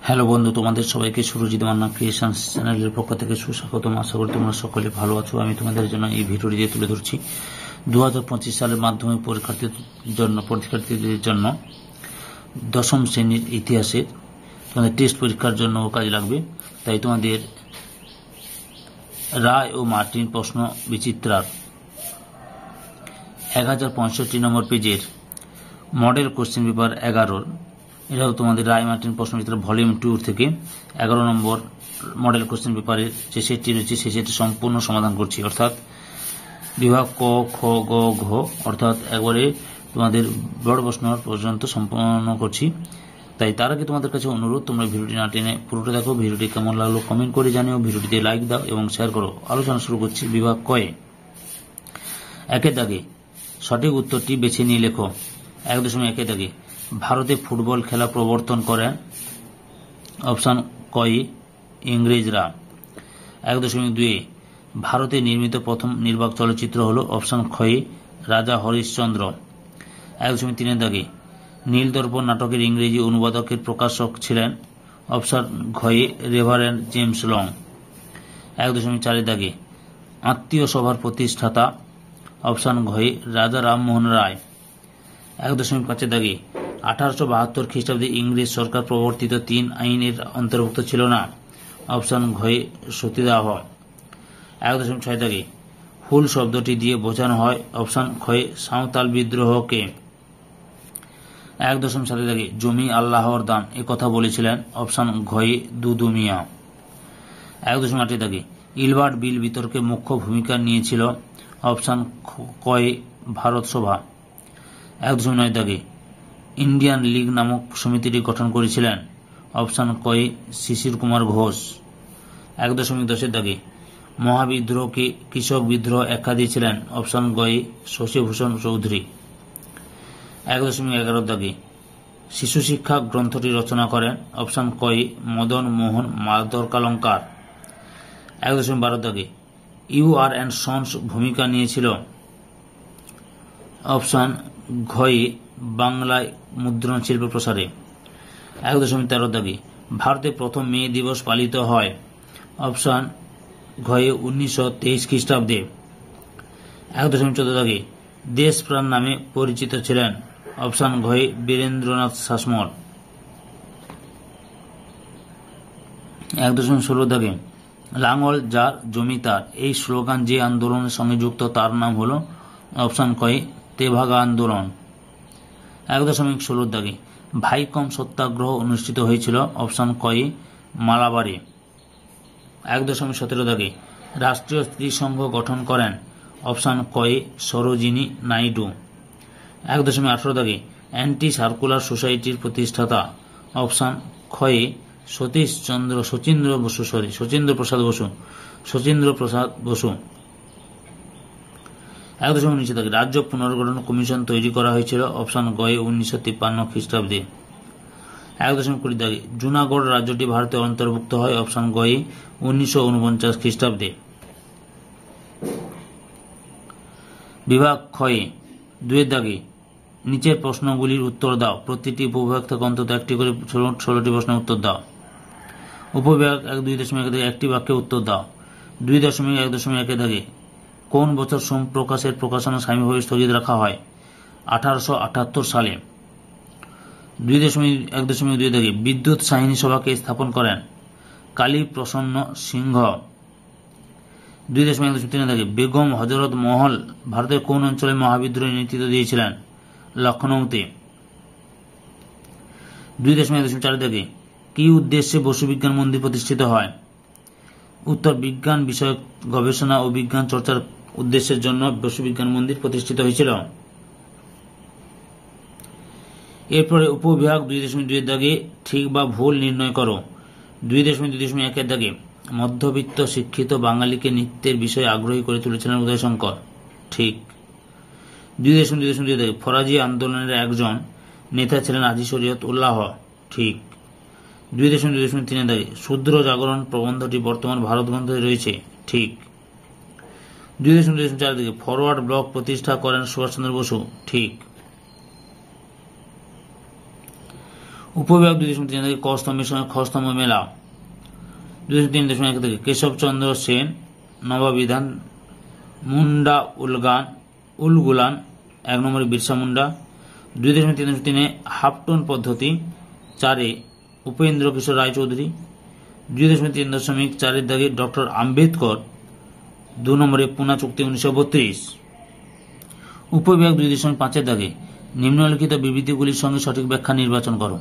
Hello বন্ধু, তোমাদের সবাইকে সুরজিৎ মান্না ক্রিয়েশনস চ্যানেলের পক্ষ থেকে সুস্বাগতম। আশা করি তোমরা সকলে ভালো আছো। আমি তোমাদের জন্য এই ভিডিওটি দিয়ে তুলে ধরছি 2025 সালের মাধ্যমিক পরীক্ষার্থীদের জন্য দশম শ্রেণীর ইতিহাসের তোমাদের টেস্ট পরীক্ষার জন্য কাজে লাগবে। তাই তোমাদের রায় ও মার্টিন প্রশ্ন বিচিত্রার 1065 নম্বর পেজের মডেল কোশ্চেন পেপার 11 এটাও তোমাদের রায় মার্টিন প্রশ্ন বিচিত্রা ভলিউম 2 থেকে 11 নম্বর মডেল কোশ্চেন পেপারের যে সেটটি রয়েছে সেই সেটটি সম্পূর্ণ সমাধান করছি, অর্থাৎ বিভাগ ক, খ, গ, ঘ অর্থাৎ একবারে তোমাদের বড় প্রশ্ন পর্যন্ত সম্পূর্ণ করছি। তাই তার আগে তোমাদের কাছে অনুরোধ, তোমরা ভিডিওটি না টেনে পুরোটা দেখো। ভিডিওটি কেমন লাগলো কমেন্ট করে জানিও, ভিডিওটিতে লাইক দাও এবং শেয়ার করো। আলোচনা শুরু করছি। বিভাগ কয়ে একের দাগে সঠিক উত্তরটি বেছে নিয়ে লেখো। 1.1 দাগে ভারতে ফুটবল খেলা প্রবর্তন করেন অপশন কই ইংরেজরা। 1.2 ভারতে নির্মিত প্রথম নির্বাক চলচ্চিত্র হল অপশন খয়ে রাজা হরিশ্চন্দ্র। 1.3 দাগে নীলদর্পণ নাটকের ইংরেজি অনুবাদকের প্রকাশক ছিলেন অপশন ঘয়ে রেভারেন্ড জেমস লং। 1.4 দাগে আত্মীয় সভার প্রতিষ্ঠাতা অপশন ঘয়ে রাজা রামমোহন রায়। 1.5 দাগে 1872 খ্রিস্টাব্দে ইংরেজ সরকার প্রবর্তিত 3 আইনের অন্তর্ভুক্ত ছিল না অপশন ঘয়ে সতীদাহ। 1.6 দাগে হুল শব্দটি দিয়ে বোঝানো হয় অপশন খয়ে সাঁওতাল বিদ্রোহকে। 1.7 দাগে জমি আল্লাহর দান এ কথা বলেছিলেন অপশন ঘয়ে দুদু মিয়া। 1.8 দাগে ইলবার্ট বিল বিতর্কে মুখ্য ভূমিকা নিয়েছিল অপশন কয়ে ভারত সভা। 1.9 দাগে ইন্ডিয়ান লীগ নামক সমিতিটি গঠন করেছিলেন অপশন কয়ে শিশির কুমার ঘোষ। 1.10 দাগে মহাবিদ্রোহকে কৃষক বিদ্রোহ আখ্যা দিয়েছিলেন অপশন গয়ে শশীভূষণ চৌধুরী। 1.11 দাগে শিশু শিক্ষা গ্রন্থটি রচনা করেন অপশন কয়ে মদন মোহন মাদরকালঙ্কার। 1.12 দাগে ইউ আর অ্যান্ড সন্স ভূমিকা নিয়েছিল অপশন ঘয়ে বাংলায় মুদ্রণ শিল্প প্রসারে। 1.13 দাগে ভারতে প্রথম মে দিবস পালিত হয় অপশন ঘয়ে 1923 খ্রিস্টাব্দে। 1.14 দাগে দেশ প্রাণ নামে পরিচিত ছিলেন অপশন ঘয়ে বীরেন্দ্রনাথ শাসমল। 1.16 দাগে লাঙ্গল যার জমি তার এই স্লোগান যে আন্দোলনের সঙ্গে যুক্ত তার নাম হল অপশন কয়ে তেভাগা আন্দোলন। 1.16 দাগে ভাইকম সত্যাগ্রহ অনুষ্ঠিত হয়েছিল অপশন কয়ে মালাবারে। 1.17 দাগে রাষ্ট্রীয় স্ত্রী সংঘ গঠন করেন অপশন কয়ে সরোজিনী নাইডু। 1.18 দাগে অ্যান্টি সার্কুলার সোসাইটির প্রতিষ্ঠাতা অপশন খয়ে শচীন্দ্র প্রসাদ বসু। 1.19 দাগে রাজ্য পুনর্গঠন কমিশন তৈরি করা হয়েছিল অপশন গয়ে 1953 খ্রিস্টাব্দে। 1.20 দাগে জুনাগড় রাজ্যটি ভারতের অন্তর্ভুক্ত হয় অপশন গয়ে 1949 খ্রিস্টাব্দে। বিভাগ ক্ষয়ে 2 দাগে নিচের প্রশ্নগুলির উত্তর দাও। প্রতিটি উপবিভাগ থেকে অন্তত একটি করে 16টি প্রশ্নের উত্তর দাও। উপবিভাগ 2.1 দাগে একটি বাক্যে উত্তর দাও। 2.1 দাগে কোন বছর সোম প্রকাশের প্রকাশনা স্বামীভাবে স্থগিত রাখা হয় 1878 সালে। 2.1 দাগে বিদ্যুৎ বাহিনী সভাকে স্থাপন করেন কালী প্রসন্ন সিংহ। 2.1 দাগে বেগম হজরত মহল ভারতের কোন অঞ্চলে মহাবিদ্রোহের নেতৃত্ব দিয়েছিলেন লখনৌতে। 2.4 দাগে কি উদ্দেশ্যে বসু বিজ্ঞান মন্দির প্রতিষ্ঠিত হয়? উত্তর বিজ্ঞান বিষয়ক গবেষণা ও বিজ্ঞান চর্চার উদ্দেশ্যের জন্য বসু বিজ্ঞান মন্দির প্রতিষ্ঠিত হয়েছিল। এরপরে উপবিভাগ 2.2 দাগে ঠিক বা ভুল নির্ণয় করো। 2.2.1 দাগে মধ্যবিত্ত শিক্ষিত বাঙালিকে নৃত্যের বিষয়ে আগ্রহী করে তুলেছিলেন উদয়শঙ্কর, ঠিক। 2.2 দাগে ফরাজি আন্দোলনের একজন নেতা ছিলেন হাজী শরীয়ত উল্লাহ, ঠিক। 2.3 দাগে শূদ্র জাগরণ প্রবন্ধটি বর্তমান ভারত গ্রন্থে রয়েছে, ঠিক। 2.4 দাগে ফরওয়ার্ড ব্লক প্রতিষ্ঠা করেন সুভাষচন্দ্র বসু, ঠিক। উপবিভাগ 2.3 থেকে ক স্তম্ভের সঙ্গে খ স্তম্ভ মেলা। 2.3.1 থেকে কেশবচন্দ্র সেন নববিধান মুন্ডা উলগুলান 1 নম্বরে বিরসা মুন্ডা। 2.3.3 হাফটন পদ্ধতি 4 উপেন্দ্র কিশোর রায়চৌধুরী। 2.3.4 দাগে ডক্টর আম্বেদকর 2 নম্বরে পুনা চুক্তি 1932। উপবিভাগ 2.5 দাগে নিম্নলিখিত বিবৃতিগুলির সঙ্গে সঠিক ব্যাখ্যা নির্বাচন করো।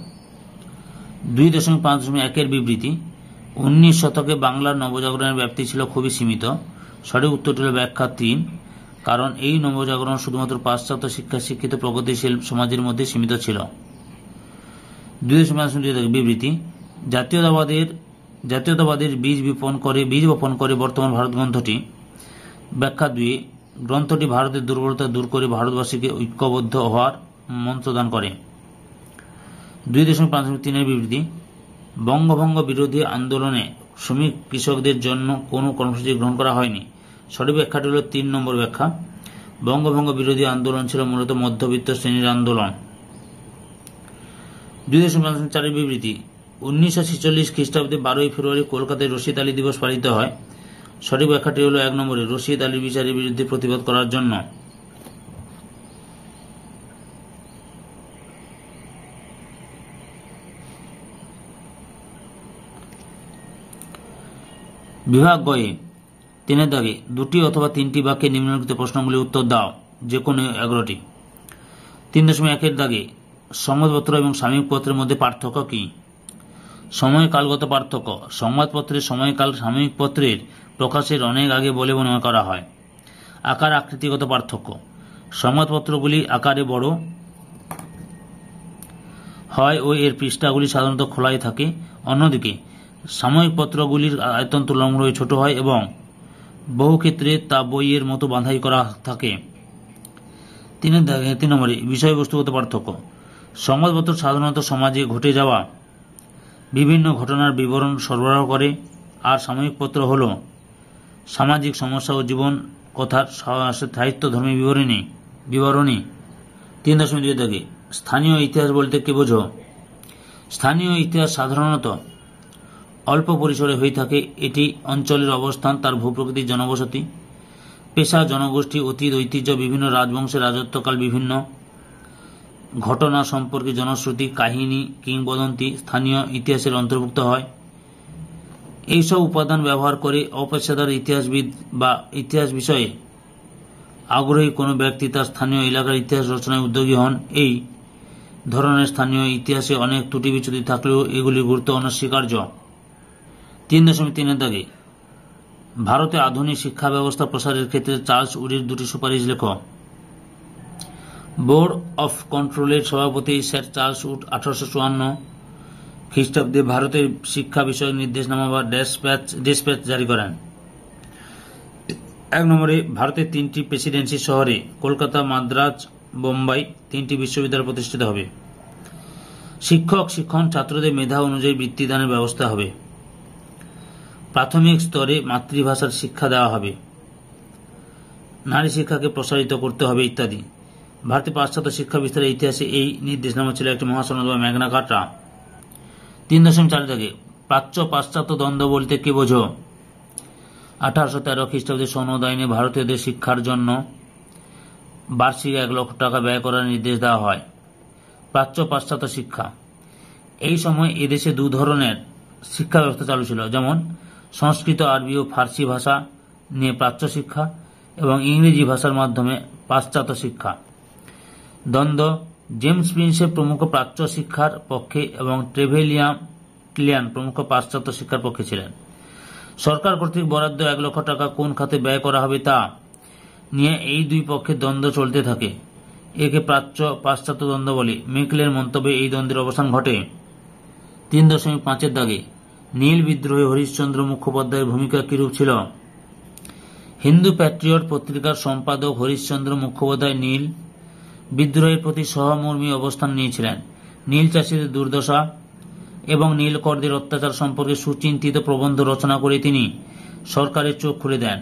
2.5.1 বিবৃতি 19 শতকে বাংলার নবজাগরণের ব্যাপ্তি ছিল খুবই সীমিত। সঠিক উত্তরটি হল ব্যাখ্যা 3, কারণ এই নবজাগরণ শুধুমাত্র পাশ্চাত্য শিক্ষা শিক্ষিত প্রগতিশীল সমাজের মধ্যে সীমিত ছিল। 2.5 বিবৃতি জাতীয়তাবাদের বীজ বপন করে বর্তমান ভারত গ্রন্থটি। ব্যাখ্যা 2, গ্রন্থটি ভারতের দুর্বলতা দূর করে ভারতবাসীকে ঐক্যবদ্ধ হওয়ার মন্ত্রদান করে। 2.5.3 বিবৃতি বঙ্গভঙ্গ বিরোধী আন্দোলনে শ্রমিক কৃষকদের জন্য কোনো কর্মসূচি গ্রহণ করা হয়নি। সঠিক ব্যাখ্যাটি হল 3 নম্বর ব্যাখ্যা, বঙ্গভঙ্গ বিরোধী আন্দোলন ছিল মূলত মধ্যবিত্ত শ্রেণীর আন্দোলন। 2.5.4 বিবৃতি 1946 খ্রিস্টাব্দে 12 ফেব্রুয়ারি কলকাতায় রশিদ আলী দিবস পালিত হয়। সঠিক ব্যাখ্যাটি হল 1 নম্বরে রশিদ আলীর বিচারের বিরুদ্ধে প্রতিবাদ করার জন্য। বিভাগ গয়ে 3 দাগে 2টি অথবা 3টি বাক্যে নিম্নলিখিত প্রশ্নগুলির উত্তর দাও, যে কোনো 11টি। 3.1 দাগে সংবাদপত্র এবং সাময়িক পত্রের মধ্যে পার্থক্য কি? সময়কালগত পার্থক্য: সংবাদপত্রের সময়কাল সাময়িক পত্রের প্রকাশের অনেক আগে বলে মনে করা হয়। আকার আকৃতিগত পার্থক্য: সংবাদপত্রগুলি আকারে বড় হয় ও এর পৃষ্ঠাগুলি সাধারণত খোলাই থাকে। অন্যদিকে সাময়িক পত্রগুলির আয়তন তুলনামূলক ছোট হয় এবং বহু ক্ষেত্রে তা বইয়ের মতো বাঁধাই করা থাকে। 3 নম্বরে বিষয়বস্তুগত পার্থক্য: সংবাদপত্র সাধারণত সমাজে ঘটে যাওয়া বিভিন্ন ঘটনার বিবরণ সরবরাহ করে, আর সাময়িক পত্র হল সামাজিক সমস্যা ও জীবন কথার সাহিত্যধর্মী বিবরণী। 3.2 দাগে স্থানীয় ইতিহাস বলতে কি বোঝো? স্থানীয় ইতিহাস সাধারণত অল্প পরিসরে হয়ে থাকে। এটি অঞ্চলের অবস্থান, তার ভূপ্রকৃতি, জনবসতি, পেশা, জনগোষ্ঠী, অতীত, ঐতিহ্য, বিভিন্ন রাজবংশের রাজত্বকাল, বিভিন্ন ঘটনা সম্পর্কে জনশ্রুতি, কাহিনী, কিংবদন্তি স্থানীয় ইতিহাসের অন্তর্ভুক্ত হয়। এইসব উপাদান ব্যবহার করে অপেশাদার ইতিহাসবিদ বা ইতিহাস বিষয়ে আগ্রহী কোনো ব্যক্তি তার স্থানীয় এলাকার ইতিহাস রচনায় উদ্যোগী হন। এই ধরনের স্থানীয় ইতিহাসে অনেক ত্রুটি বিচ্যুতি থাকলেও এগুলির গুরুত্ব অনস্বীকার্য। 3.3 দাগে ভারতে আধুনিক শিক্ষা ব্যবস্থা প্রসারের ক্ষেত্রে চার্লস উডের 2টি সুপারিশ লেখো। বোর্ড অফ কন্ট্রোলের সভাপতি স্যার চার্লস উড 1854 খ্রিস্টাব্দে ভারতের শিক্ষা বিষয়ক নির্দেশনামা বা ডেসপ্যাচ জারি করেন। 1 নম্বরে ভারতের 3টি প্রেসিডেন্সি শহরে কলকাতা, মাদ্রাজ, বোম্বাই 3টি বিশ্ববিদ্যালয় প্রতিষ্ঠিত হবে। শিক্ষণ ছাত্রদের মেধা অনুযায়ী বৃত্তিদানের ব্যবস্থা হবে। প্রাথমিক স্তরে মাতৃভাষার শিক্ষা দেওয়া হবে। নারী শিক্ষাকে প্রসারিত করতে হবে ইত্যাদি। ভারতে পাশ্চাত্য শিক্ষা বিস্তারের ইতিহাসে এই নির্দেশনামা ছিল একটি মহাসনদ বা ম্যাগনা কার্টা। 3.4 দাগে প্রাচ্য পাশ্চাত্য দ্বন্দ্ব বলতে কি বোঝো? 1813 খ্রিস্টাব্দে সনদ আইনে ভারতীয়দের শিক্ষার জন্য বার্ষিক 1 লক্ষ টাকা ব্যয় করার নির্দেশ দেওয়া হয়। প্রাচ্য পাশ্চাত্য শিক্ষা: এই সময় এদেশে 2 ধরনের শিক্ষা ব্যবস্থা চালু ছিল, যেমন সংস্কৃত, আরবি ও ফার্সি ভাষা নিয়ে প্রাচ্য শিক্ষা এবং ইংরেজি ভাষার মাধ্যমে পাশ্চাত্য শিক্ষা। দ্বন্দ্ব: জেমস প্রিন্সেপ প্রমুখ প্রাচ্য শিক্ষার পক্ষে এবং ট্রেভেলিয়ান প্রমুখ পাশ্চাত্য শিক্ষার পক্ষে ছিলেন। সরকার কর্তৃক বরাদ্দ 1 লক্ষ টাকা কোন খাতে ব্যয় করা হবে তা নিয়ে এই 2 পক্ষের দ্বন্দ্ব চলতে থাকে। একে প্রাচ্য পাশ্চাত্য দ্বন্দ্ব বলে। মেকলের মন্তব্যে এই দ্বন্দ্বের অবসান ঘটে। 3.5 দাগে নীল বিদ্রোহে হরিশ্চন্দ্র মুখোপাধ্যায়ের ভূমিকা কিরূপ ছিল? হিন্দু প্যাট্রিয়ট পত্রিকার সম্পাদক হরিশ্চন্দ্র মুখোপাধ্যায় নীল বিদ্রোহের প্রতি সহমর্মী অবস্থান নিয়েছিলেন। নীল চাষীদের দুর্দশা এবং নীলকরদের অত্যাচার সম্পর্কে সুচিন্তিত প্রবন্ধ রচনা করে তিনি সরকারের চোখ খুলে দেন।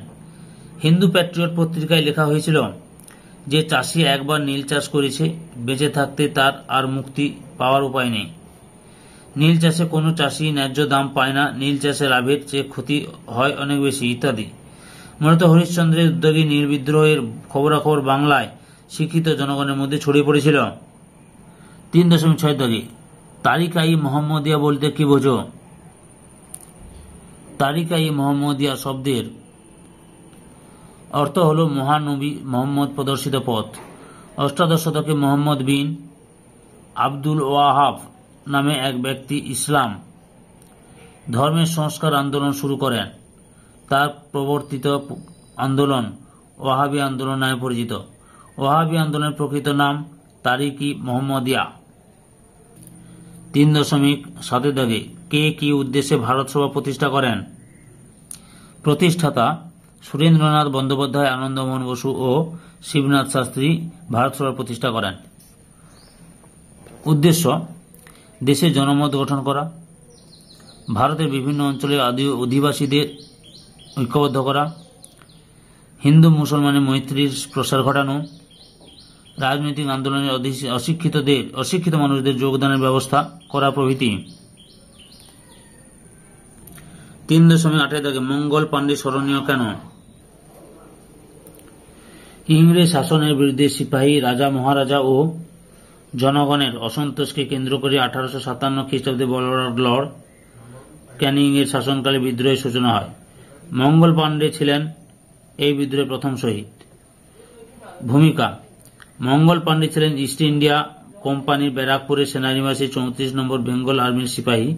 হিন্দু প্যাট্রিয়ট পত্রিকায় লেখা হয়েছিল যে চাষি একবার নীল চাষ করেছে, বেঁচে থাকতে তার আর মুক্তি পাওয়ার উপায় নেই। নীল চাষে কোনো চাষি ন্যায্য দাম পায় না, নীল চাষে লাভের চেয়ে ক্ষতি হয় অনেক বেশি ইত্যাদি। মূলত হরিশ্চন্দ্রের উদ্যোগী নীল বিদ্রোহের খবরাখবর বাংলায় শিক্ষিত জনগণের মধ্যে ছড়িয়ে পড়েছিল। 3.6 দাগে তারিকা-ই মোহাম্মদিয়া বলতে কি বোঝো? তারিকা-ই মোহাম্মদিয়া শব্দের অর্থ হল মহানবী মোহাম্মদ প্রদর্শিত পথ। অষ্টাদশ শতকে মোহাম্মদ বিন আব্দুল ওয়াহাব নামে এক ব্যক্তি ইসলাম ধর্মের সংস্কার আন্দোলন শুরু করেন। তার প্রবর্তিত আন্দোলন ওয়াহাবি আন্দোলন নামে পরিচিত। ওয়াহাবি আন্দোলনের প্রকৃত নাম তারিক-ই মোহাম্মদিয়া। 3.7 দাগে কে কি উদ্দেশ্যে ভারত সভা প্রতিষ্ঠা করেন? প্রতিষ্ঠাতা সুরেন্দ্রনাথ বন্দ্যোপাধ্যায়, আনন্দমোহন বসু ও শিবনাথ শাস্ত্রী ভারত সভা প্রতিষ্ঠা করেন। উদ্দেশ্য দেশে জনমত গঠন করা, ভারতের বিভিন্ন অঞ্চলের অধিবাসীদের ঐক্যবদ্ধ করা, হিন্দু মুসলমানের মৈত্রীর প্রসার ঘটানো, রাজনৈতিক আন্দোলনে অশিক্ষিত মানুষদের যোগদানের ব্যবস্থা করা প্রভৃতি। 3.8 দাগে মঙ্গল পাণ্ডে স্মরণীয় কেন? ইংরেজ শাসনের বিরুদ্ধে সিপাহী, রাজা, মহারাজা ও জনগণের অসন্তোষকে কেন্দ্র করে 1857 খ্রিস্টাব্দে লর্ড ক্যানিং এর শাসনকালে বিদ্রোহের সূচনা হয়। মঙ্গল পাণ্ডে ছিলেন এই বিদ্রোহের প্রথম শহীদ। ভূমিকা: মঙ্গল পাণ্ডে ছিলেন ইস্ট ইন্ডিয়া কোম্পানির ব্যারাকপুরের সেনানিবাসী 34 নম্বর বেঙ্গল আর্মির সিপাহী।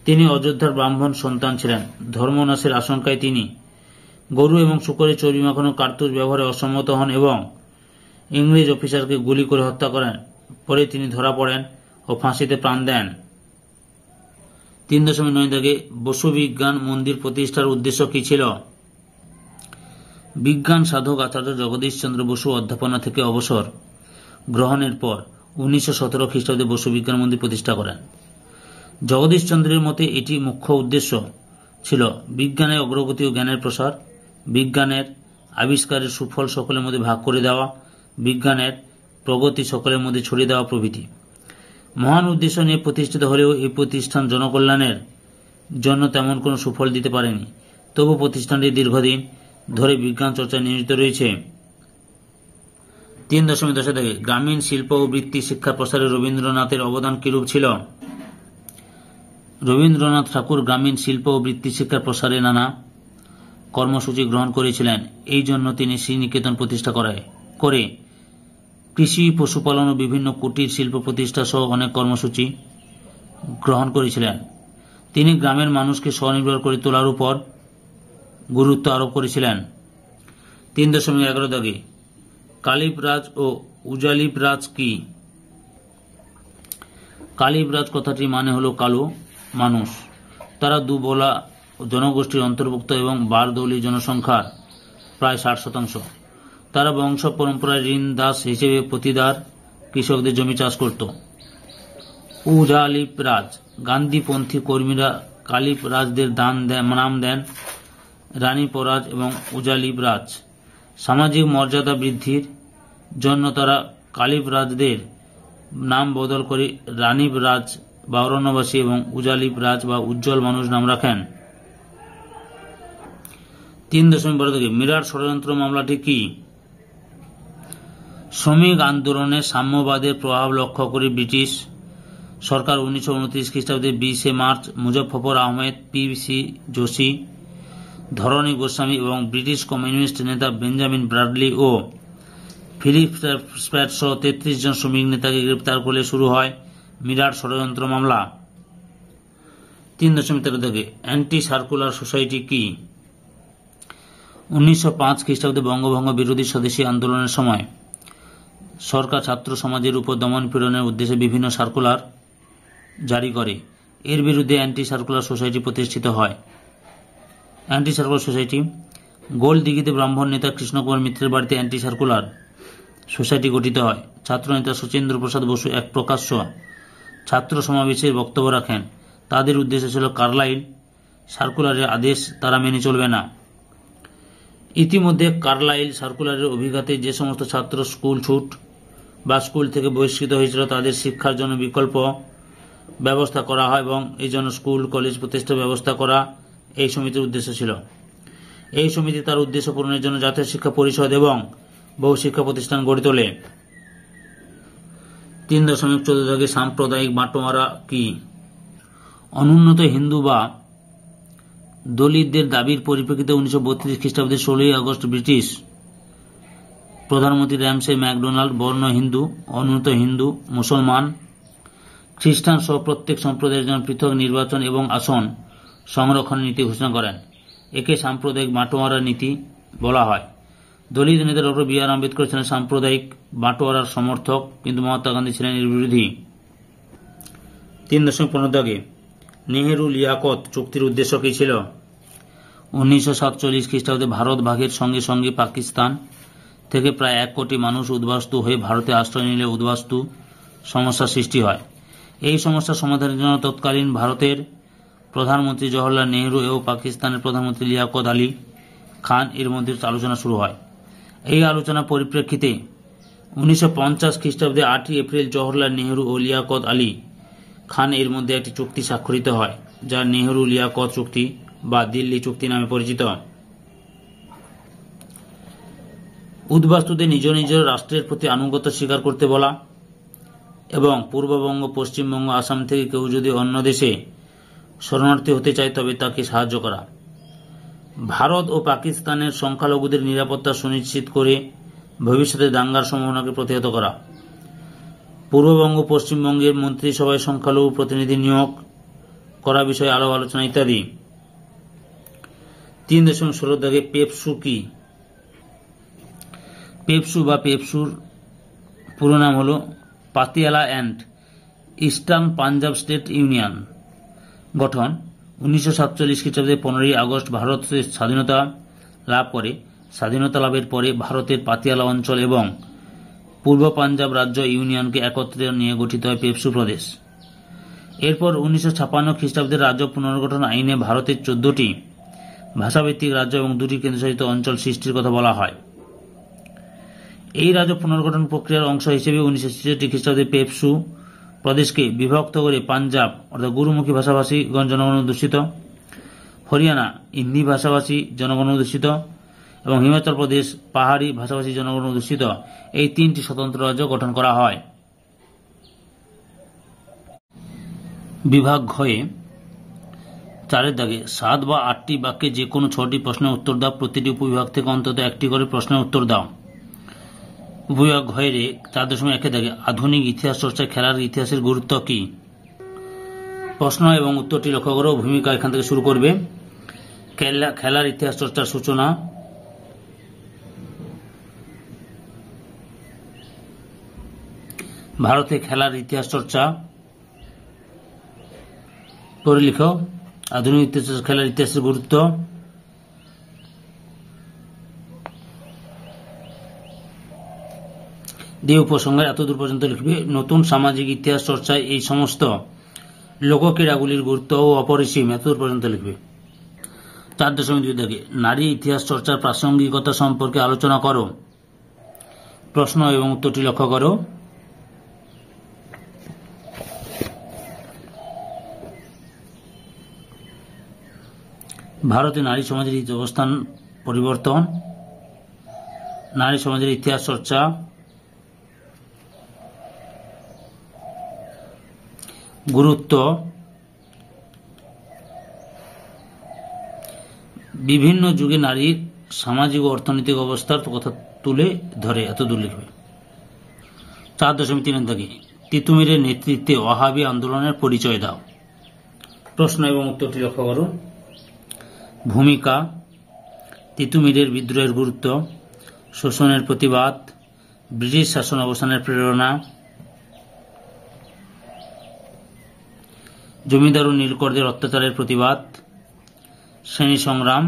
তিনি অযোধ্যার ব্রাহ্মণ সন্তান ছিলেন। ধর্মনাশের আশঙ্কায় তিনি গরু এবং শূকরের চর্বি মাখানো কার্তুজ ব্যবহারে অসম্মত হন এবং ইংরেজ অফিসারকে গুলি করে হত্যা করেন। পরে তিনি ধরা পড়েন ও ফাঁসিতে প্রাণ দেন। 3.9 দাগে বসু বিজ্ঞান মন্দির প্রতিষ্ঠার উদ্দেশ্য কি ছিল? বিজ্ঞান সাধক আচার্য জগদীশ চন্দ্র বসু অধ্যাপনা থেকে অবসর গ্রহণের পর 1917 খ্রিস্টাব্দে বসু বিজ্ঞান মন্দির প্রতিষ্ঠা করেন। জগদীশ চন্দ্রের মতে এটি মুখ্য উদ্দেশ্য ছিল বিজ্ঞানের অগ্রগতি ও জ্ঞানের প্রসার, বিজ্ঞানের আবিষ্কারের সুফল সকলের মধ্যে ভাগ করে দেওয়া, বিজ্ঞানের প্রগতি সকলের মধ্যে ছড়িয়ে দেওয়া প্রভৃতি। মহান উদ্দেশ্য নিয়ে প্রতিষ্ঠিত হলেও এই প্রতিষ্ঠান জনকল্যাণের জন্য তেমন কোনো সুফল দিতে পারেনি। তবু প্রতিষ্ঠানটি দীর্ঘদিন ধরে বিজ্ঞান চর্চায় নিয়োজিত রয়েছে। 3.10 দাগে গ্রামীণ শিল্প ও বৃত্তি শিক্ষা প্রসারে রবীন্দ্রনাথের অবদান কিরূপ ছিল? রবীন্দ্রনাথ ঠাকুর গ্রামীণ শিল্প ও বৃত্তি শিক্ষার প্রসারে নানা কর্মসূচি গ্রহণ করেছিলেন। এই জন্য তিনি শ্রীনিকেতন প্রতিষ্ঠা করে কৃষি, পশুপালন ও বিভিন্ন কুটির শিল্প প্রতিষ্ঠা সহ অনেক কর্মসূচি গ্রহণ করেছিলেন। তিনি গ্রামের মানুষকে স্বনির্ভর করে তোলার উপর গুরুত্ব আরোপ করেছিলেন। 3.11 দাগে কালীপ রাজ ও উজালিপ রাজ কি? কালীপ রাজ কথাটির মানে হল কালো মানুষ। তারা দুবলা জনগোষ্ঠীর অন্তর্ভুক্ত এবং বারদৌলি জনসংখ্যার প্রায় 60%। তারা বংশ পরম্পরায় ঋণ দাস হিসেবে প্রতিদার কৃষকদের জমি চাষ করত। উজালিপ রাজ গান্ধীপন্থী কর্মীরা কালীপ রাজদের নাম দেন রানী পরাজ এবং উজালিপ রাজ। সামাজিক মর্যাদা বৃদ্ধির জন্য তারা কালীপ রাজদের নাম বদল করে রানীপ রাজ বা অরণ্যবাসী এবং উজালিপ রাজ বা উজ্জ্বল মানুষ নাম রাখেন। 3.12 দাগে মিরাট ষড়যন্ত্র মামলাটি কি? শ্রমিক আন্দোলনে সাম্যবাদের প্রভাব লক্ষ্য করে ব্রিটিশ সরকার 1929 খ্রিস্টাব্দে 20 মার্চ মুজফফর আহমেদ, পি.সি. যোশী, ধরণী গোস্বামী এবং ব্রিটিশ কমিউনিস্ট নেতা বেঞ্জামিন ব্রাডলি ও ফিলিপ স্প্যাট সহ 33 জন শ্রমিক নেতাকে গ্রেপ্তার করলে শুরু হয় মিরাট ষড়যন্ত্র মামলা। 3.13 দাগে অ্যান্টি সার্কুলার সোসাইটি কি? 1905 খ্রিস্টাব্দে বঙ্গভঙ্গ বিরোধী স্বদেশী আন্দোলনের সময় সরকার ছাত্র সমাজের উপর দমন পীড়নের উদ্দেশ্যে বিভিন্ন সার্কুলার জারি করে। এর বিরুদ্ধে অ্যান্টি সার্কুলার সোসাইটি প্রতিষ্ঠিত হয়। অ্যান্টি সার্কুলার সোসাইটি গোলদিঘিতে ব্রাহ্মণ নেতা কৃষ্ণকুমার মিত্রের বাড়িতে অ্যান্টি সার্কুলার সোসাইটি গঠিত হয়। ছাত্রনেতা শচীন্দ্র প্রসাদ বসু এক প্রকাশ্য ছাত্র সমাবেশে বক্তব্য রাখেন। তাদের উদ্দেশ্য ছিল কার্লাইল সার্কুলারের আদেশ তারা মেনে চলবে না। ইতিমধ্যে কার্লাইল সার্কুলারের অভিঘাতে যে সমস্ত ছাত্র স্কুল থেকে বহিষ্কৃত হয়েছিল তাদের শিক্ষার জন্য বিকল্প ব্যবস্থা করা হয় এবং এই জন্য স্কুল কলেজ প্রতিষ্ঠার ব্যবস্থা করা এই সমিতির উদ্দেশ্য ছিল। এই সমিতি তার উদ্দেশ্য পূরণের জন্য জাতীয় শিক্ষা পরিষদ এবং বহু শিক্ষা প্রতিষ্ঠান গড়ে তোলে। 3.14 সাম্প্রদায়িক বাঁটোয়ারা কি? অনুন্নত হিন্দু বা দলিতদের দাবির পরিপ্রেক্ষিতে 1932 খ্রিস্টাব্দে 16 আগস্ট ব্রিটিশ প্রধানমন্ত্রী র্যামসে ম্যাকডোনাল্ড বর্ণ হিন্দু, অনুন্নত হিন্দু, মুসলমান, খ্রিস্টান সহ প্রত্যেক সম্প্রদায়ের জন্য পৃথক নির্বাচন এবং আসন সংরক্ষণের নীতি ঘোষণা করেন। একে সাম্প্রদায়িক বাঁটোয়ারা নীতি বলা হয়। দলিত নেতা ডক্টর বি আর আম্বেদকর ছিলেন সাম্প্রদায়িক বাঁটোয়ারার সমর্থক, কিন্তু মহাত্মা গান্ধী ছিলেন এর বিরোধী। 3.15 নেহেরু লিয়াকত চুক্তির উদ্দেশ্য কি ছিল? 1947 খ্রিস্টাব্দে ভারত ভাগের সঙ্গে সঙ্গে পাকিস্তান থেকে প্রায় 1 কোটি মানুষ উদ্বাস্তু হয়ে ভারতে আশ্রয় নিলে উদ্বাস্তু সমস্যার সৃষ্টি হয়। এই সমস্যা সমাধানের জন্য তৎকালীন ভারতের প্রধানমন্ত্রী জওহরলাল নেহেরু এবং পাকিস্তানের প্রধানমন্ত্রী লিয়াকত আলী খান এর মধ্যে আলোচনা শুরু হয়। এই আলোচনার পরিপ্রেক্ষিতে 1950 খ্রিস্টাব্দে 8 এপ্রিল জওহরলাল নেহেরু ও লিয়াকত আলী খান এর মধ্যে একটি চুক্তি স্বাক্ষরিত হয়, যা নেহেরু লিয়াকত চুক্তি বা দিল্লি চুক্তি নামে পরিচিত। উদ্বাস্তুদের নিজ নিজ রাষ্ট্রের প্রতি আনুগত্য স্বীকার করতে বলা এবং পূর্ববঙ্গ, পশ্চিমবঙ্গ, আসাম থেকে কেউ যদি অন্য দেশে শরণার্থী হতে চায় তবে তাকে সাহায্য করা। ভারত ও পাকিস্তানের সংখ্যালঘুদের নিরাপত্তা সুনিশ্চিত করে ভবিষ্যতে দাঙ্গার সম্ভাবনাকে প্রতিহত করা। পূর্ববঙ্গ, পশ্চিমবঙ্গের মন্ত্রিসভায় সংখ্যালঘু প্রতিনিধি নিয়োগ করা বিষয়ে আরও আলোচনা ইত্যাদি। 3.16 পেপসু কি? পেপসু বা পেপসুর পুরো নাম হল Patiala and eastern Punjab state union. গঠন 1947 খ্রিস্টাব্দে 15 আগস্ট ভারতের স্বাধীনতা লাভ করে। স্বাধীনতা লাভের পরে ভারতের পাতিয়ালা অঞ্চল এবং পূর্ব পাঞ্জাব রাজ্য ইউনিয়নকে একত্রে নিয়ে গঠিত হয় পেপসু প্রদেশ। এরপর 1956 খ্রিস্টাব্দের রাজ্য পুনর্গঠন আইনে ভারতের 14টি ভাষাভিত্তিক রাজ্য এবং 2টি কেন্দ্রশাসিত অঞ্চল সৃষ্টির কথা বলা হয়। এই রাজ্য পুনর্গঠন প্রক্রিয়ার অংশ হিসেবে 1966 খ্রিস্টাব্দে পেপসু প্রদেশকে বিভক্ত করে পাঞ্জাব অর্থাৎ গুরুমুখী ভাষাভাষী জনগণ অধ্যুষিত, হরিয়ানা হিন্দি ভাষাভাষী জনগণ অধ্যুষিত এবং হিমাচল প্রদেশ পাহাড়ি ভাষাভাষী জনগণ অধ্যুষিত এই 3টি স্বতন্ত্র রাজ্য গঠন করা হয়। বিভাগ ঘয়ে 4 7 বা 8টি বাক্যে যে কোনো 6টি প্রশ্নের উত্তর দাও। প্রতিটি উপবিভাগ থেকে অন্তত 1টি করে প্রশ্নের উত্তর দাও। উপবিভাগ ঘয়ের 4.1 আধুনিক ইতিহাস চর্চায় খেলার ইতিহাসের গুরুত্ব কি? প্রশ্ন এবং উত্তরটি লক্ষ্য করো। ভূমিকা এখান থেকে শুরু করবে। খেলার ইতিহাস চর্চার সূচনা। ভারতে খেলার ইতিহাস চর্চা করে লিখো। আধুনিক খেলার ইতিহাসের গুরুত্ব। দিয়ে উপসংহার এতদূর পর্যন্ত লিখবে। নতুন সামাজিক ইতিহাস চর্চায় এই সমস্ত লোকক্রীড়াগুলির গুরুত্ব ও অপরিসীম এতদূর পর্যন্ত লিখবে। 4.2 নারী ইতিহাস চর্চার প্রাসঙ্গিকতা সম্পর্কে আলোচনা করো। প্রশ্ন এবং উত্তরটি লক্ষ্য করো। ভারতে নারী সমাজের অবস্থান পরিবর্তন, নারী সমাজের ইতিহাস চর্চা, গুরুত্ব, বিভিন্ন যুগে নারীর সামাজিক ও অর্থনৈতিক অবস্থার কথা তুলে ধরে এতদূর লিখবে। 4.3 তিতুমিরের নেতৃত্বে ওয়াহাবি আন্দোলনের পরিচয় দাও। প্রশ্ন এবং উত্তরটি লক্ষ্য করুন। ভূমিকা, তিতুমিরের বিদ্রোহের গুরুত্ব, শোষণের প্রতিবাদ, ব্রিটিশ শাসন অবসানের প্রেরণা, জমিদার ও নীলকরদের অত্যাচারের প্রতিবাদ, শ্রেণী সংগ্রাম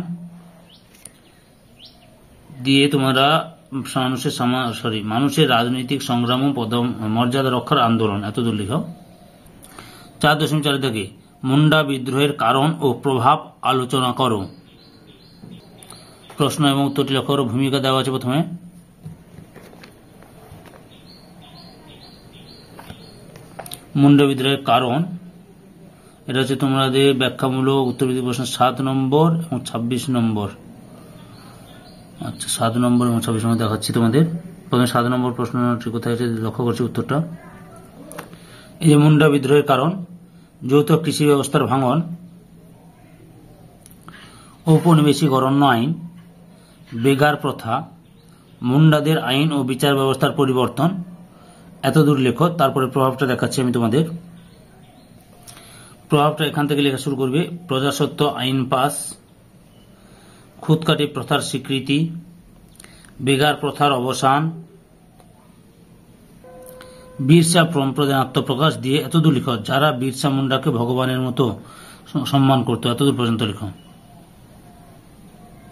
দিয়ে তোমরা মানুষের রাজনৈতিক সংগ্রাম ও মর্যাদা রক্ষার আন্দোলন এতদূর লিখো। 4.4 মুন্ডা বিদ্রোহের কারণ ও প্রভাব আলোচনা করো। প্রশ্ন এবং উত্তরটি লক্ষ্য করো। ভূমিকা দেওয়া আছে প্রথমে। মুন্ডা বিদ্রোহের কারণ এটা হচ্ছে তোমাদের ব্যাখ্যামূলক উত্তরভিত্তিক প্রশ্ন 7 নম্বর এবং 26 নম্বর। আচ্ছা 7 নম্বর এবং 26 নম্বর দেখাচ্ছি তোমাদের। প্রথমে 7 নম্বর প্রশ্নটি কোথায় আছে লক্ষ্য করছি উত্তরটা। এই যে মুন্ডা বিদ্রোহের কারণ, যৌথ কৃষি ব্যবস্থার ভাঙন, ঔপনিবেশিক অরণ্য আইন, বেগার প্রথা, মুন্ডাদের আইন ও বিচার ব্যবস্থার পরিবর্তন, এতদূর লেখো। তারপরে প্রভাবটা দেখাচ্ছি আমি তোমাদের। প্রভাবটা এখান থেকে লেখা শুরু করবে। প্রজাসত্ব আইন পাস, খুদকাটি প্রথার স্বীকৃতি, বেগার প্রথার অবসান, বিরসা সম্প্রদায় আত্মপ্রকাশ দিয়ে এতদূর লিখো। যারা বিরসা মুন্ডাকে ভগবানের মতো সম্মান করতো এতদূর পর্যন্ত লিখো।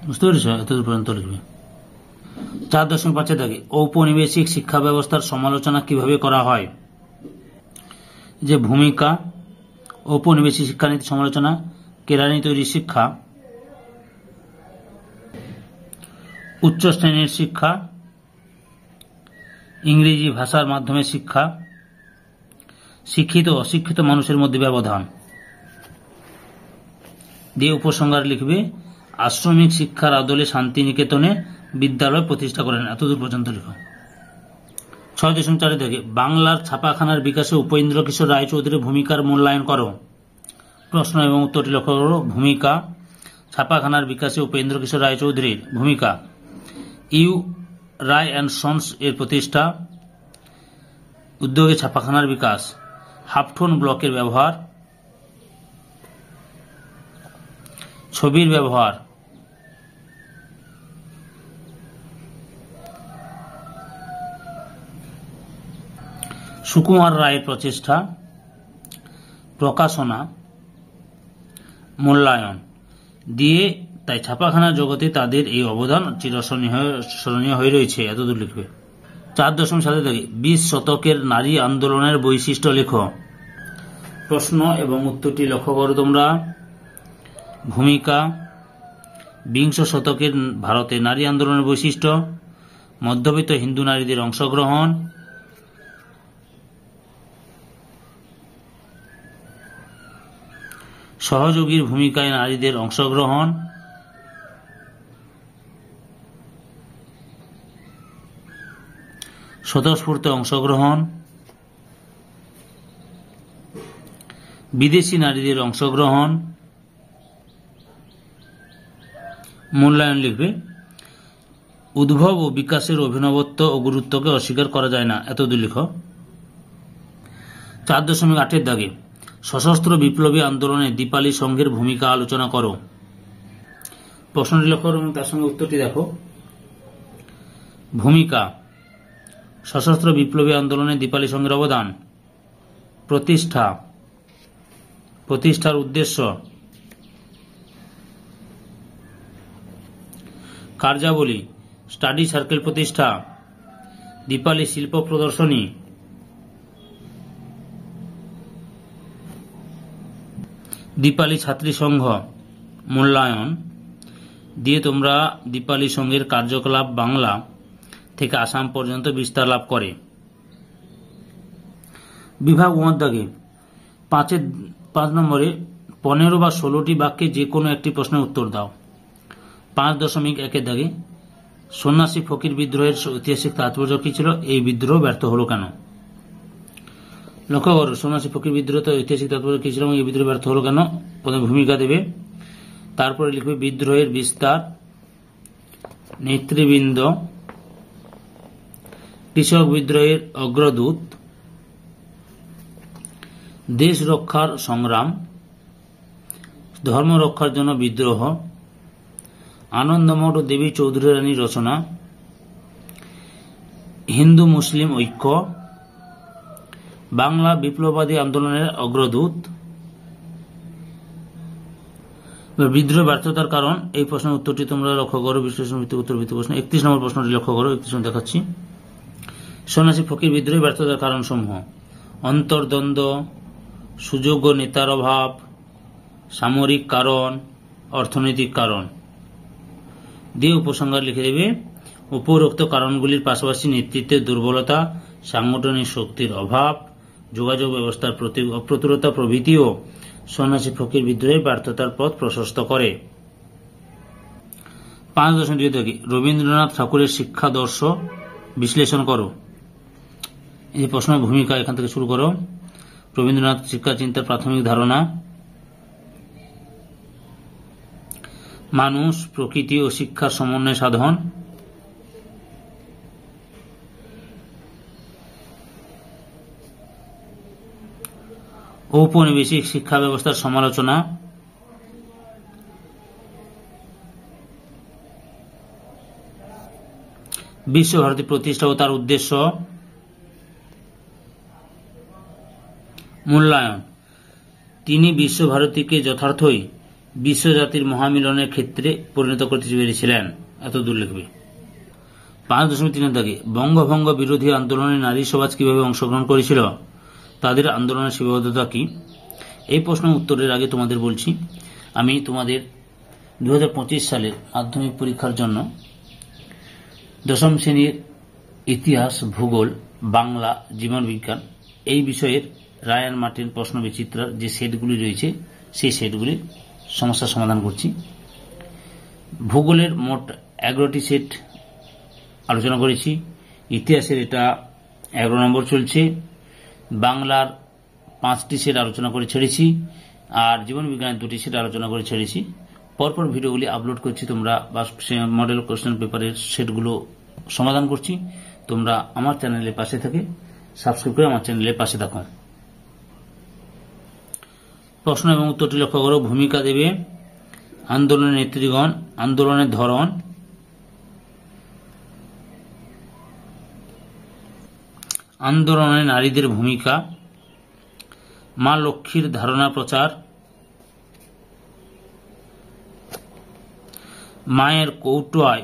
বুঝতে পেরেছ? এতদূর পর্যন্ত লিখবে। 4.5 দাগে ঔপনিবেশিক শিক্ষা ব্যবস্থার সমালোচনা কিভাবে করা হয়। যে ভূমিকা, ঔপনিবেশিক শিক্ষানীতি সমালোচনা, কেরানি তৈরি শিক্ষা, উচ্চ শ্রেণীর শিক্ষা, ইংরেজি ভাষার মাধ্যমে শিক্ষা, শিক্ষিত ও অশিক্ষিত মানুষের মধ্যে ব্যবধান দিয়ে উপসংহার লিখবে। আশ্রমিক শিক্ষার আদলে শান্তিনিকেতনে বিদ্যালয় প্রতিষ্ঠা করেন। এতদূর পর্যন্ত লিখো। 6.4 দাগে বাংলার ছাপাখানার বিকাশে উপেন্দ্র কিশোর রায়চৌধুরীর ভূমিকার মূল্যায়ন করো। প্রশ্ন এবং উত্তরটি লক্ষ্য করো। ভূমিকা, ছাপাখানার বিকাশে উপেন্দ্র কিশোর রায়চৌধুরীর ভূমিকা, ইউ রায় অ্যান্ড সন্স এর প্রতিষ্ঠা, উদ্যোগে ছাপাখানার বিকাশ, হাফটোন ব্লকের ব্যবহার, ছবির ব্যবহার, সুকুমার রায়ের প্রচেষ্টা, প্রকাশনা, মূল্যায়ন দিয়ে তাই ছাপাখানার জগতে তাদের এই অবদান চিরস্মরণীয় হয়ে রয়েছে। এতদূর লিখবে। 4.7 দাগে 20 শতকের নারী আন্দোলনের বৈশিষ্ট্য লেখো। প্রশ্ন এবং উত্তরটি লক্ষ্য করো তোমরা। ভূমিকা, 20 শতকের ভারতে নারী আন্দোলনের বৈশিষ্ট্য, মধ্যবিত্ত হিন্দু নারীদের অংশগ্রহণ, সহযোগীর ভূমিকায় নারীদের অংশগ্রহণ, স্বতঃস্ফূর্ত অংশগ্রহণ, বিদেশি নারীদের অংশগ্রহণ, মূল্যায়ন লিখবে। উদ্ভব ও বিকাশের অভিনবত্ব ও গুরুত্বকে অস্বীকার করা যায় না। এতদূর লিখো। 4.8 দাগে সশস্ত্র বিপ্লবী আন্দোলনে দীপালি সংঘের ভূমিকা আলোচনা করো। প্রশ্নটি লক্ষ্য করো এবং তার সঙ্গে উত্তরটি দেখো। ভূমিকা, সশস্ত্র বিপ্লবী আন্দোলনে দীপালি সংঘের অবদান, প্রতিষ্ঠার উদ্দেশ্য, কার্যাবলী, স্টাডি সার্কেল প্রতিষ্ঠা, দীপালি শিল্প প্রদর্শনী, দীপালি ছাত্রী সংঘ, মূল্যায়ন দিয়ে তোমরা দীপালি সংঘের কার্যকলাপ বাংলা থেকে আসাম পর্যন্ত বিস্তার লাভ করে। বিভাগ 1 দাগে 5 নম্বরে 15 বা 16টি বাক্যে যে কোনো একটি প্রশ্নের উত্তর দাও। 5.1 দাগে সন্ন্যাসী ফকির বিদ্রোহের ঐতিহাসিক তাৎপর্য কি ছিল? এই বিদ্রোহ ব্যর্থ হলো কেন? লক্ষ্য করো, সন্ন্যাসী ফকির বিদ্রোহ ঐতিহাসিক তাৎপর্য কি ছিল এবং এই বিদ্রোহ ব্যর্থ হলো কেন? প্রথমে ভূমিকা দেবে, তারপরে লিখবে বিদ্রোহের বিস্তার, নেতৃবৃন্দ, কৃষক বিদ্রোহের অগ্রদূত, দেশ রক্ষার সংগ্রাম, ধর্ম রক্ষার জন্য বিদ্রোহ, আনন্দমঠ ও দেবী চৌধুরী রানীর রচনা, হিন্দু মুসলিম ঐক্য, বাংলা বিপ্লবাদী আন্দোলনের অগ্রদূত। বিদ্রোহ ব্যর্থতার কারণ, এই প্রশ্নের উত্তরটি তোমরা লক্ষ্য করো। বিশ্লেষণ ভিত্তিক উত্তর ভিত্তিক প্রশ্ন 31 নম্বর প্রশ্নটি লক্ষ্য করো। 31 দেখাচ্ছি। সন্ন্যাসী ফকির বিদ্রোহে ব্যর্থতার কারণ সমূহ: অন্তর্দ্বন্দ্ব, সুযোগ্য নেতার অভাব, সামরিক কারণ, অর্থনৈতিক কারণ দিয়ে উপসংহার লিখে দেবে। উপরোক্ত কারণগুলির পাশাপাশি নেতৃত্বের দুর্বলতা, সাংগঠনিক শক্তির অভাব, যোগাযোগ ব্যবস্থার অপ্রতুলতা প্রভৃতিও সন্ন্যাসী ফকির বিদ্রোহের ব্যর্থতার পথ প্রশস্ত করে। 5.2 থেকে রবীন্দ্রনাথ ঠাকুরের শিক্ষাদর্শ বিশ্লেষণ করো। এই প্রশ্ন ভূমিকা এখান থেকে শুরু করো। রবীন্দ্রনাথ শিক্ষা চিন্তার প্রাথমিক ধারণা, মানুষ, প্রকৃতি ও শিক্ষার সমন্বয় সাধন, ঔপনিবেশিক শিক্ষা ব্যবস্থার সমালোচনা, বিশ্বভারতী প্রতিষ্ঠা ও তার উদ্দেশ্য, মূল্যায়ন। তিনি বিশ্বভারতীকে যথার্থই বিশ্বজাতির মহামিলনের ক্ষেত্রে পরিণত করতে পেরেছিলেন। এত দূর লিখবে। 5.3 থেকে বঙ্গভঙ্গ বিরোধী আন্দোলনে নারী সমাজ কিভাবে অংশগ্রহণ করেছিল, তাদের আন্দোলনের সীমাবদ্ধতা কি? এই প্রশ্নের উত্তরের আগে তোমাদের বলছি, আমি তোমাদের 2025 সালের মাধ্যমিক পরীক্ষার জন্য দশম শ্রেণীর ইতিহাস, ভূগোল, বাংলা, জীবন বিজ্ঞান এই বিষয়ের রায়ান মার্টিন প্রশ্ন বিচিত্রার যে সেটগুলি রয়েছে সেই সেটগুলির সমস্যার সমাধান করছি। ভূগোলের মোট 11টি সেট আলোচনা করেছি। ইতিহাসের এটা 11 নম্বর চলছে। বাংলার 5টি সেট আলোচনা করে ছেড়েছি, আর জীবন বিজ্ঞানের 2টি সেট আলোচনা করে ছেড়েছি। পরপর ভিডিওগুলি আপলোড করছি, তোমরা মডেল কোশ্চেন পেপারের সেটগুলো সমাধান করছি। তোমরা আমার চ্যানেলের পাশে থেকে সাবস্ক্রাইব করে আমার চ্যানেলের পাশে থাকো। প্রশ্ন এবং উত্তরটি লক্ষ্য করো। ভূমিকা দেবে আন্দোলনের নেতৃগণ, আন্দোলনের ধরন, আন্দোলনে নারীদের ভূমিকা, মা লক্ষ্মীর ধারণা প্রচার, মায়ের কৌটোয়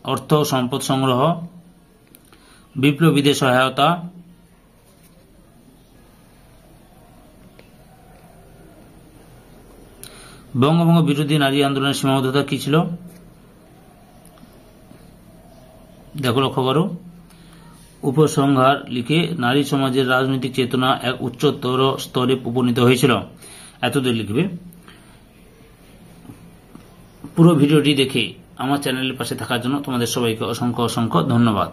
অর্থ ও সম্পদ সংগ্রহ, বিপ্লবীদের সহায়তা, বঙ্গভঙ্গ বিরোধী নারী আন্দোলনের সীমাবদ্ধতা কি ছিল? দেখো, লক্ষ্য করো। উপসংহার লিখে নারী সমাজের রাজনৈতিক চেতনা এক উচ্চতর স্তরে উপনীত হয়েছিল। এতদূর লিখবে। পুরো ভিডিওটি দেখে আমার চ্যানেলের পাশে থাকার জন্য তোমাদের সবাইকে অসংখ্য অসংখ্য ধন্যবাদ।